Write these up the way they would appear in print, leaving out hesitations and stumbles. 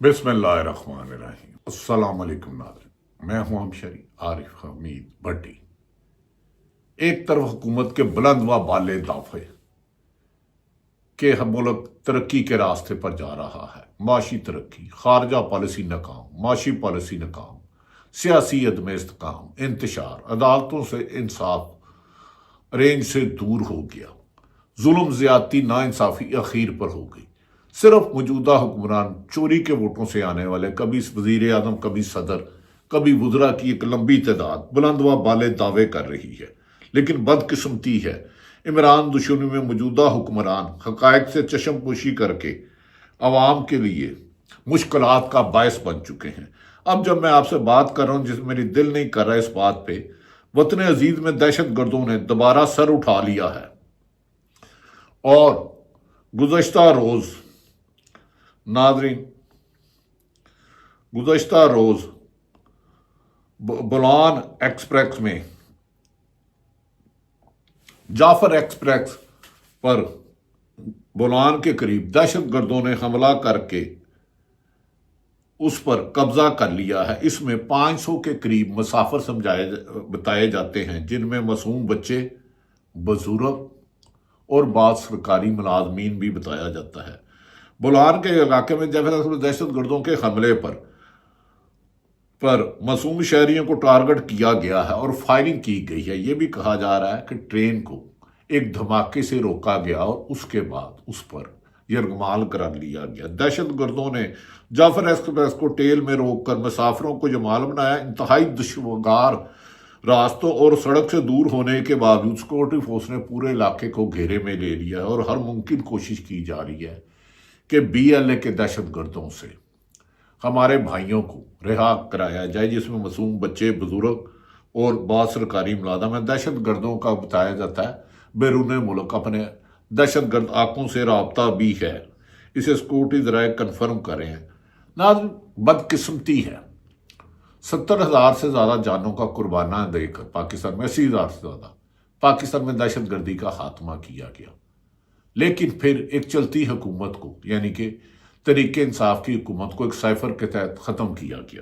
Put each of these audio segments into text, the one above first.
بسم اللہ الرحمن الرحیم۔ السلام علیکم ناظرین، میں ہوں ہمشری عارف حمید بھٹی۔ ایک طرف حکومت کے بلند و بالے دعوے کہ ملک ترقی کے راستے پر جا رہا ہے، معاشی ترقی، خارجہ پالیسی ناکام، معاشی پالیسی ناکام، سیاسی عدم استحکام، انتشار، عدالتوں سے انصاف رینج سے دور ہو گیا، ظلم، زیادتی، ناانصافی اخیر پر ہو گئی۔ صرف موجودہ حکمران چوری کے ووٹوں سے آنے والے کبھی وزیر اعظم، کبھی صدر، کبھی وزراء کی ایک لمبی تعداد بلند و بالے دعوے کر رہی ہے، لیکن بدقسمتی ہے عمران دشمنی میں موجودہ حکمران حقائق سے چشم پوشی کر کے عوام کے لیے مشکلات کا باعث بن چکے ہیں۔ اب جب میں آپ سے بات کر رہا ہوں، جس میری دل نہیں کر رہا اس بات پہ، وطن عزیز میں دہشت گردوں نے دوبارہ سر اٹھا لیا ہے اور گزشتہ روز بولان ایکسپریس میں جعفر ایکسپریس پر بولان کے قریب دہشت گردوں نے حملہ کر کے اس پر قبضہ کر لیا ہے۔ اس میں 500 کے قریب مسافر بتائے جاتے ہیں، جن میں معصوم بچے، بزرگ اور بعض سرکاری ملازمین بھی بتایا جاتا ہے۔ بولان کے علاقے میں دہشت گردوں کے حملے پر معصوم شہریوں کو ٹارگٹ کیا گیا ہے اور فائرنگ کی گئی ہے۔ یہ بھی کہا جا رہا ہے کہ ٹرین کو ایک دھماکے سے روکا گیا اور اس کے بعد اس پر یرغمال کر لیا گیا۔ دہشت گردوں نے جعفر ایکسپریس کو ٹیل میں روک کر مسافروں کو جمال بنایا۔ انتہائی دشوار راستوں اور سڑک سے دور ہونے کے باوجود سیکورٹی فورس نے پورے علاقے کو گھیرے میں لے لیا ہے اور ہر ممکن کوشش کی جا رہی ہے کہ BLA کے دہشت گردوں سے ہمارے بھائیوں کو رہا کرایا جائے، جس میں معصوم بچے، بزرگ اور بعض سرکاری ملازم ہیں۔ دہشت گردوں کا بتایا جاتا ہے بیرون ملک اپنے دہشت گرد آنکھوں سے رابطہ بھی ہے، اسے سیکورٹی ذرائع کنفرم کر رہے ہیں۔ ناظرین، بدقسمتی ہے 70,000 سے زیادہ جانوں کا قربانہ دے کر پاکستان میں 80,000 سے زیادہ پاکستان میں دہشت گردی کا خاتمہ کیا گیا، لیکن پھر ایک چلتی حکومت کو، یعنی کہ تحریک انصاف کی حکومت کو ایک سائفر کے تحت ختم کیا گیا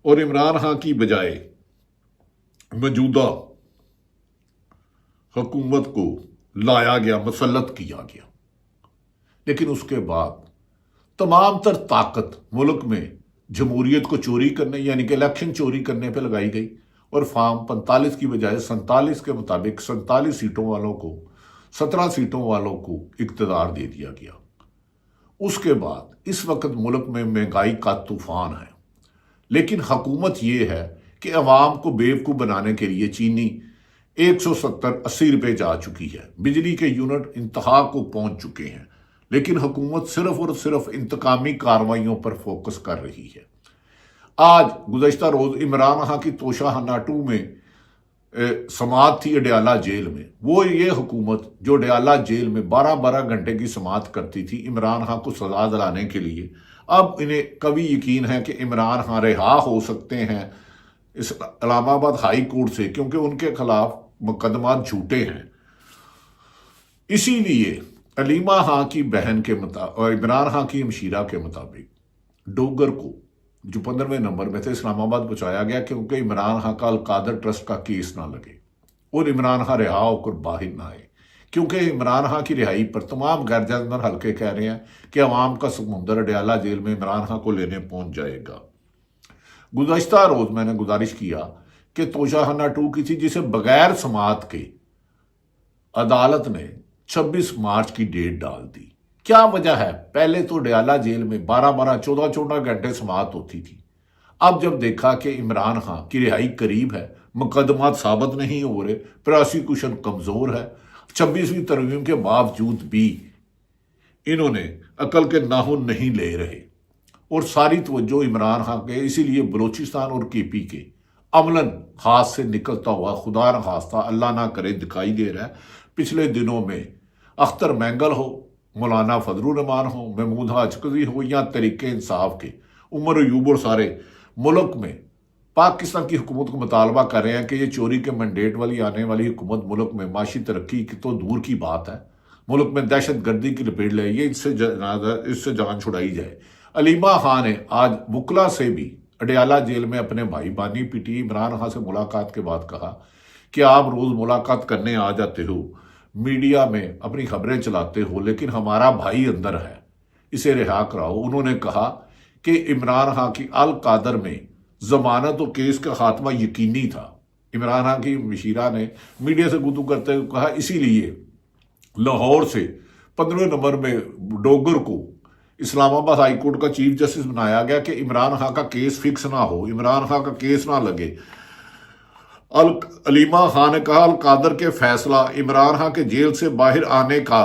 اور عمران خان کی بجائے موجودہ حکومت کو لایا گیا، مسلط کیا گیا۔ لیکن اس کے بعد تمام تر طاقت ملک میں جمہوریت کو چوری کرنے، یعنی کہ الیکشن چوری کرنے پہ لگائی گئی اور فارم 45 کی بجائے 47 کے مطابق 47 سیٹوں والوں کو 17 سیٹوں والوں کو اقتدار دے دیا گیا۔ اس کے بعد اس وقت ملک میں مہنگائی کا طوفان ہے، لیکن حکومت یہ ہے کہ عوام کو بیوقوف بنانے کے لیے چینی 170-80 روپے جا چکی ہے، بجلی کے یونٹ انتہا کو پہنچ چکے ہیں، لیکن حکومت صرف اور صرف انتقامی کارروائیوں پر فوکس کر رہی ہے۔ آج گزشتہ روز عمران خان کی توشہ خانہ 2 میں سماعت تھی اڈیالہ جیل میں۔ وہ یہ حکومت جو اڈیالہ جیل میں 12 گھنٹے کی سماعت کرتی تھی عمران خان کو سزا دلانے کے لیے، اب انہیں کبھی یقین ہے کہ عمران خان رہا ہو سکتے ہیں اس اسلام آباد ہائی کورٹ سے، کیونکہ ان کے خلاف مقدمات جھوٹے ہیں۔ اسی لیے علیمہ خان کی بہن کے مطابق اور عمران خان کی ہمشیرہ کے مطابق ڈوگر کو، جو 15ویں نمبر میں تھے، اسلام آباد پہنچایا گیا کیونکہ عمران خان کا القادر ٹرسٹ کا کیس نہ لگے اور عمران خان رہا ہو کر باہر نہ آئے، کیونکہ عمران خان کی رہائی پر تمام غیر جانبدار حلقے کہہ رہے ہیں کہ عوام کا سمندر اڈیالہ جیل میں عمران خان کو لینے پہنچ جائے گا۔ گزشتہ روز میں نے گزارش کیا کہ توشہ خانہ 2 کی تھی، جسے بغیر سماعت کے عدالت نے 26 مارچ کی ڈیٹ ڈال دی۔ کیا وجہ ہے؟ پہلے تو اڈیالہ جیل میں 14 گھنٹے سماعت ہوتی تھی۔ اب جب دیکھا کہ عمران خان کی رہائی قریب ہے، مقدمات ثابت نہیں ہو رہے، پروسیکیوشن کمزور ہے، 26ویں ترمیم کے باوجود بھی انہوں نے عقل کے ناخن نہیں لے رہے اور ساری توجہ عمران خان کے، اسی لیے بلوچستان اور KP کے عملاً ہاتھ سے نکلتا ہوا خدا نخواستہ اللہ نہ کرے دکھائی دے رہا ہے۔ پچھلے دنوں میں اختر مینگل ہو، مولانا فضل الرحمان ہو، محمود حاج قزی ہو یا تحریک انصاف کے عمر ایوب اور سارے ملک میں پاکستان کی حکومت کو مطالبہ کر رہے ہیں کہ یہ چوری کے مینڈیٹ والی آنے والی حکومت ملک میں معاشی ترقی کی تو دور کی بات ہے، ملک میں دہشت گردی کی لپیٹ لے، یہ اس سے جان چھڑائی جائے۔ علیمہ خان نے آج وکلا سے بھی اڈیالہ جیل میں اپنے بھائی بانی پی ٹی عمران خان سے ملاقات کے بعد کہا کہ آپ روز ملاقات کرنے آ جاتے ہو، میڈیا میں اپنی خبریں چلاتے ہو، لیکن ہمارا بھائی اندر ہے، اسے رہا کراؤ۔ انہوں نے کہا کہ عمران خان کی القادر میں ضمانت اور کیس کا خاتمہ یقینی تھا۔ عمران خان کی مشیرہ نے میڈیا سے گفتگو کرتے ہوئے کہا اسی لیے لاہور سے 15 نومبر میں ڈوگر کو اسلام آباد ہائی کورٹ کا چیف جسٹس بنایا گیا کہ عمران خان کا کیس فکس نہ ہو، عمران خان کا کیس نہ لگے۔ علیمہ خان نے کہا القادر کے فیصلہ عمران خان کے جیل سے باہر آنے کا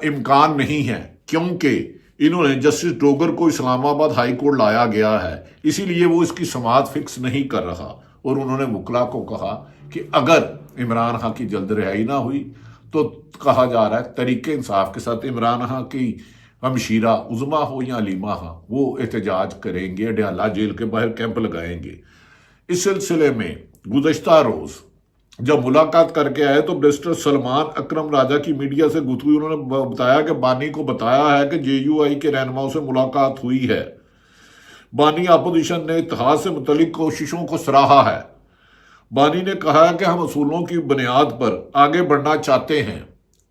امکان نہیں ہے، کیونکہ انہوں نے جسٹس ڈوگر کو اسلام آباد ہائی کورٹ لایا گیا ہے، اسی لیے وہ اس کی سماعت فکس نہیں کر رہا۔ اور انہوں نے وکلا کو کہا کہ اگر عمران خان کی جلد رہائی نہ ہوئی تو کہا جا رہا ہے تحریک انصاف کے ساتھ عمران خان کی ہمشیرہ عظمیٰ ہو یا علیمہ خان، وہ احتجاج کریں گے، اڈیالہ جیل کے باہر کیمپ لگائیں گے۔ اس سلسلے میں گزشتہ روز جب ملاقات کر کے آئے تو بیرسٹر سلمان اکرم راجہ کی میڈیا سے گفتگو انہوں نے بتایا کہ بانی کو بتایا ہے کہ جے یو آئی کے رہنماؤں سے ملاقات ہوئی ہے۔ بانی اپوزیشن نے اتحاد سے متعلق کوششوں کو سراہا ہے۔ بانی نے کہا کہ ہم اصولوں کی بنیاد پر آگے بڑھنا چاہتے ہیں۔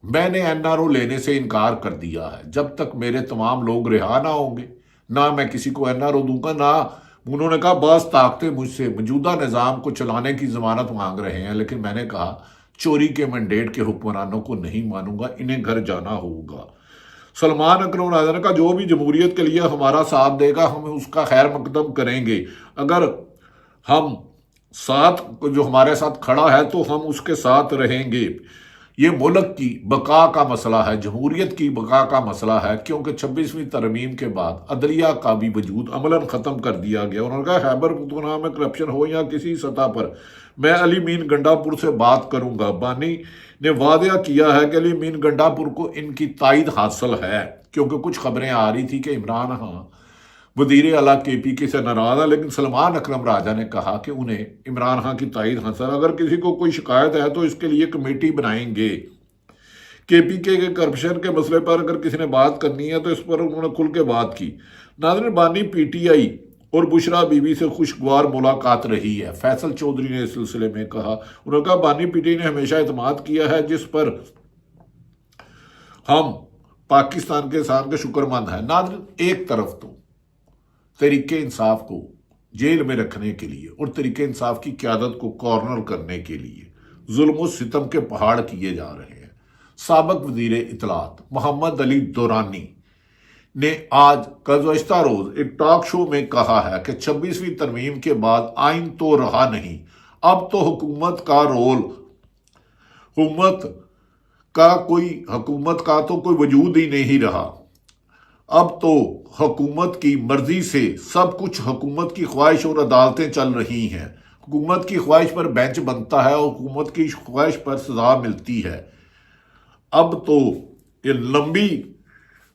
میں نے این آر او لینے سے انکار کر دیا ہے، جب تک میرے تمام لوگ رہا نہ ہوں گے نہ میں کسی کو این آر او دوں گا، نہ انہوں نے کہا بعض طاقتیں مجھ سے موجودہ نظام کو چلانے کی ضمانت مانگ رہے ہیں، لیکن میں نے کہا چوری کے مینڈیٹ کے حکمرانوں کو نہیں مانوں گا، انہیں گھر جانا ہوگا۔ سلمان اکرم راجہ نے کہا جو بھی جمہوریت کے لیے ہمارا ساتھ دے گا ہم اس کا خیر مقدم کریں گے، اگر ہم ساتھ جو ہمارے ساتھ کھڑا ہے تو ہم اس کے ساتھ رہیں گے۔ یہ ملک کی بقا کا مسئلہ ہے، جمہوریت کی بقا کا مسئلہ ہے، کیونکہ 26ویں ترمیم کے بعد عدلیہ کا بھی وجود عملاً ختم کر دیا گیا۔ انہوں نے کہا خیبر پختونخوا میں کرپشن ہو یا کسی سطح پر میں علی مین گنڈا پور سے بات کروں گا۔ بانی نے وعدہ کیا ہے کہ علی مین گنڈا پور کو ان کی تائید حاصل ہے، کیونکہ کچھ خبریں آ رہی تھی کہ عمران خان وزیر اعلیٰ کے پی کے سے ناراض ہے، لیکن سلمان اکرم راجہ نے کہا کہ انہیں عمران خان کی تائید حاصل ہے، اگر کسی کو کوئی شکایت ہے تو اس کے لیے کمیٹی بنائیں گے۔ کے پی کے کرپشن کے مسئلے پر اگر کسی نے بات کرنی ہے تو اس پر انہوں نے کھل کے بات کی۔ ناظرین، بانی پی ٹی آئی اور بشرا بی بی سے خوشگوار ملاقات رہی ہے، فیصل چودھری نے اس سلسلے میں کہا۔ انہوں نے کہا بانی پی ٹی آئی نے ہمیشہ اعتماد کیا ہے، جس پر ہم پاکستان کے انسان کے شکر مند ہیں۔ ناظرین، ایک طرف تو تحریک انصاف کو جیل میں رکھنے کے لیے اور تحریک انصاف کی قیادت کو کارنر کرنے کے لیے ظلم و ستم کے پہاڑ کیے جا رہے ہیں۔ سابق وزیر اطلاعات محمد علی دورانی نے آج گزشتہ روز ایک ٹاک شو میں کہا ہے کہ 26ویں ترمیم کے بعد آئین تو رہا نہیں، اب تو حکومت کا تو کوئی وجود ہی نہیں رہا، اب تو حکومت کی مرضی سے سب کچھ، حکومت کی خواہش اور عدالتیں چل رہی ہیں، حکومت کی خواہش پر بینچ بنتا ہے اور حکومت کی خواہش پر سزا ملتی ہے۔ اب تو یہ لمبی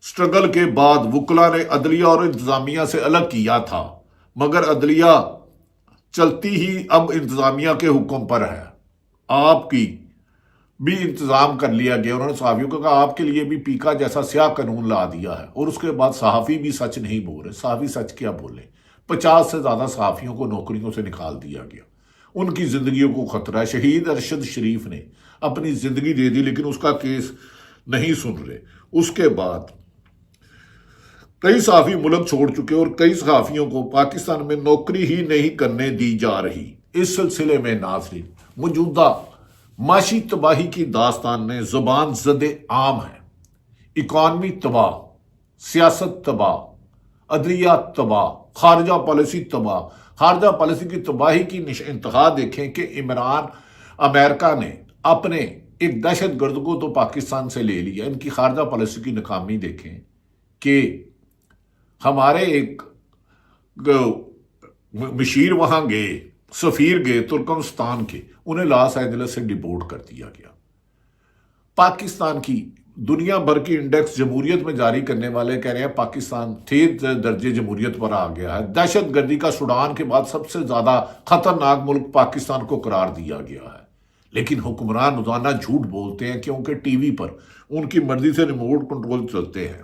سٹرگل کے بعد وکلا نے عدلیہ اور انتظامیہ سے الگ کیا تھا، مگر عدلیہ چلتی ہی اب انتظامیہ کے حکم پر ہے۔ آپ کی بھی انتظام کر لیا گیا۔ انہوں نے صحافیوں کو کہا آپ کے لیے بھی پیکا جیسا سیاہ قانون لا دیا ہے، اور اس کے بعد صحافی بھی سچ نہیں بول رہے۔ صحافی سچ کیا بولے؟ 50 سے زیادہ صحافیوں کو نوکریوں سے نکال دیا گیا، ان کی زندگیوں کو خطرہ ہے۔ شہید ارشد شریف نے اپنی زندگی دے دی، لیکن اس کا کیس نہیں سن رہے۔ اس کے بعد کئی صحافی ملک چھوڑ چکے اور کئی صحافیوں کو پاکستان میں نوکری ہی نہیں کرنے دی جا رہی۔ اس سلسلے میں ناظرین، موجودہ معاشی تباہی کی داستان میں زبان زد عام ہے، اکانومی تباہ، سیاست تباہ، عدلیہ تباہ، خارجہ پالیسی تباہ۔ خارجہ پالیسی کی تباہی کی انتہا دیکھیں کہ امریکہ نے اپنے ایک دہشت گرد کو تو پاکستان سے لے لیا۔ ان کی خارجہ پالیسی کی ناکامی دیکھیں کہ ہمارے ایک مشیر وہاں گئے، سفیر گئے ترکمستان کے، انہیں لاس اینجلس سے ڈیپورٹ کر دیا گیا۔ پاکستان کی دنیا بھر کی انڈیکس جمہوریت میں جاری کرنے والے کہہ رہے ہیں پاکستان 3 درجے جمہوریت پر آ گیا ہے۔ دہشت گردی کا سوڈان کے بعد سب سے زیادہ خطرناک ملک پاکستان کو قرار دیا گیا ہے، لیکن حکمران روزانہ جھوٹ بولتے ہیں کیونکہ ٹی وی پر ان کی مرضی سے ریموٹ کنٹرول چلتے ہیں۔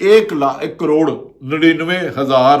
1,99,000,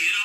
13